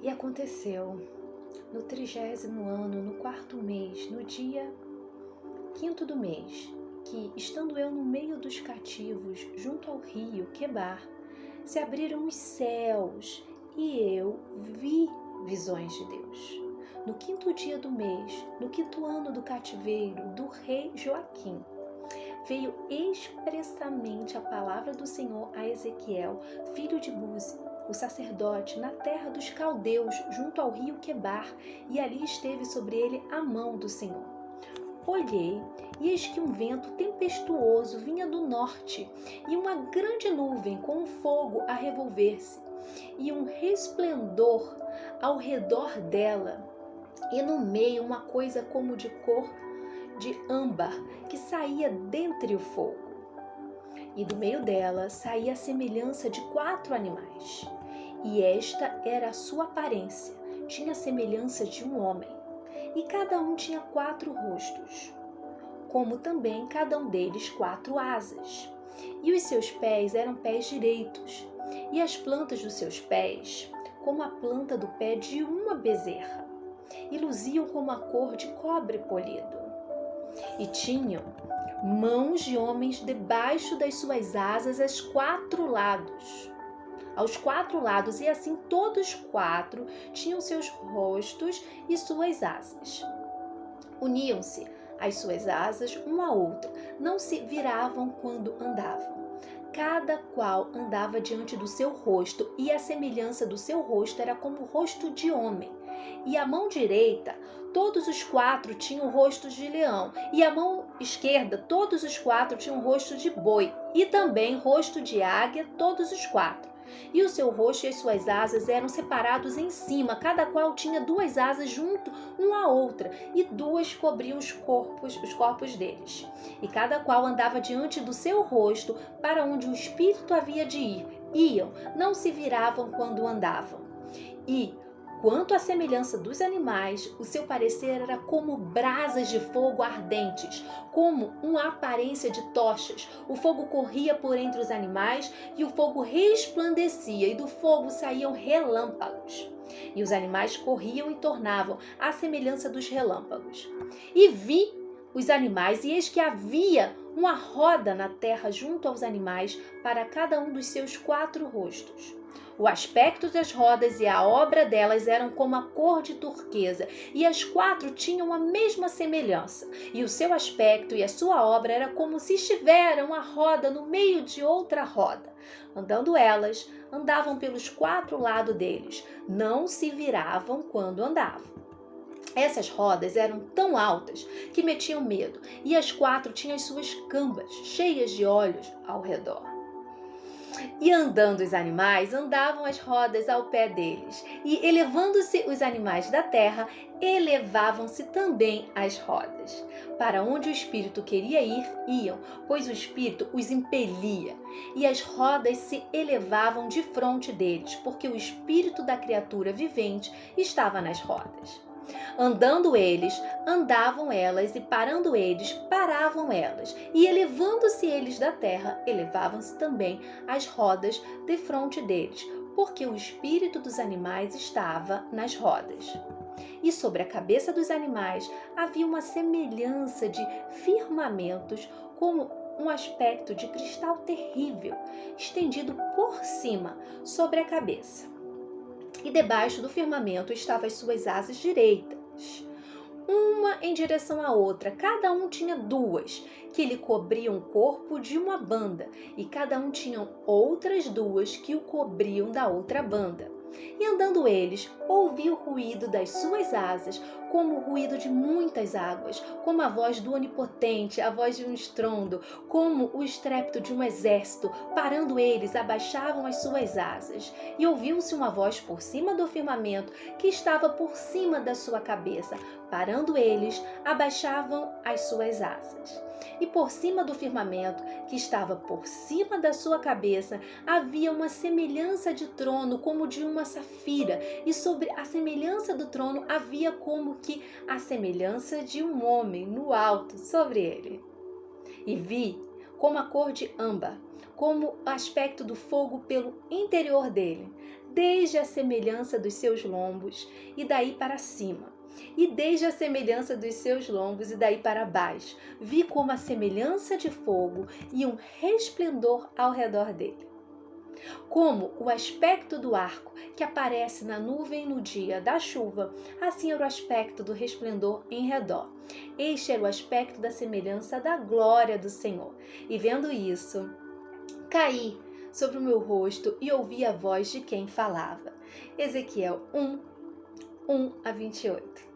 E aconteceu, no 30º ano, no 4º mês, no dia 5º do mês, que, estando eu no meio dos cativos, junto ao rio Quebar, se abriram os céus e eu vi visões de Deus. No 5º dia do mês, no 5º ano do cativeiro do rei Joaquim, veio expressamente a palavra do Senhor a Ezequiel, filho de Buzi, o sacerdote, na terra dos caldeus, junto ao rio Quebar, e ali esteve sobre ele a mão do Senhor. Olhei, e eis que um vento tempestuoso vinha do norte, e uma grande nuvem com um fogo a revolver-se, e um resplendor ao redor dela, e no meio uma coisa como de cor de âmbar, que saía dentre o fogo. E do meio dela saía a semelhança de 4 animais, e esta era a sua aparência, tinha a semelhança de um homem. E cada um tinha 4 rostos, como também cada um deles 4 asas. E os seus pés eram pés direitos, e as plantas dos seus pés, como a planta do pé de uma bezerra, e luziam como a cor de cobre polido. E tinham mãos de homens debaixo das suas asas aos 4 lados, e assim todos 4 tinham seus rostos e suas asas. Uniam-se as suas asas uma à outra, não se viravam quando andavam. Cada qual andava diante do seu rosto, e a semelhança do seu rosto era como o rosto de homem. E a mão direita, todos os 4 tinham rostos de leão, e a mão esquerda, todos os 4 tinham rosto de boi, e também rosto de águia, todos os 4. E o seu rosto e as suas asas eram separados em cima, cada qual tinha 2 asas junto uma à outra, e 2 cobriam os corpos deles. E cada qual andava diante do seu rosto, para onde o espírito havia de ir. Iam, não se viravam quando andavam. E quanto à semelhança dos animais, o seu parecer era como brasas de fogo ardentes, como uma aparência de tochas. O fogo corria por entre os animais, e o fogo resplandecia, e do fogo saíam relâmpagos. E os animais corriam e tornavam à semelhança dos relâmpagos. E vi os animais, e eis que havia uma roda na terra junto aos animais, para cada um dos seus 4 rostos. O aspecto das rodas e a obra delas eram como a cor de turquesa, e as 4 tinham a mesma semelhança, e o seu aspecto e a sua obra era como se estivera uma roda no meio de outra roda. Andando elas, andavam pelos 4 lados deles, não se viravam quando andavam. Essas rodas eram tão altas que metiam medo, e as 4 tinham as suas cambas cheias de olhos ao redor. E andando os animais, andavam as rodas ao pé deles, e elevando-se os animais da terra, elevavam-se também as rodas. Para onde o espírito queria ir, iam, pois o espírito os impelia, e as rodas se elevavam de frente deles, porque o espírito da criatura vivente estava nas rodas. Andando eles, andavam elas, e parando eles, paravam elas. E elevando-se eles da terra, elevavam-se também as rodas defronte deles, porque o espírito dos animais estava nas rodas. E sobre a cabeça dos animais havia uma semelhança de firmamentos, como um aspecto de cristal terrível, estendido por cima, sobre a cabeça. E debaixo do firmamento estavam as suas asas direitas, uma em direção à outra. Cada um tinha 2, que lhe cobriam o corpo de uma banda, e cada um tinha outras 2 que o cobriam da outra banda. E andando eles, ouvi o ruído das suas asas, como o ruído de muitas águas, como a voz do Onipotente, a voz de um estrondo, como o estrépito de um exército. Parando eles, abaixavam as suas asas. E ouviu-se uma voz por cima do firmamento, que estava por cima da sua cabeça. Parando eles, abaixavam as suas asas. E por cima do firmamento, que estava por cima da sua cabeça, havia uma semelhança de trono, como de uma safira, e sobre a semelhança do trono havia como que a semelhança de um homem no alto sobre ele. E vi como a cor de âmbar, como o aspecto do fogo pelo interior dele, desde a semelhança dos seus lombos e daí para cima, e desde a semelhança dos seus lombos e daí para baixo. Vi como a semelhança de fogo e um resplendor ao redor dele. Como o aspecto do arco que aparece na nuvem no dia da chuva, assim era o aspecto do resplendor em redor. Este era o aspecto da semelhança da glória do Senhor. E vendo isso, caí sobre o meu rosto e ouvi a voz de quem falava. Ezequiel 1, 1 a 28.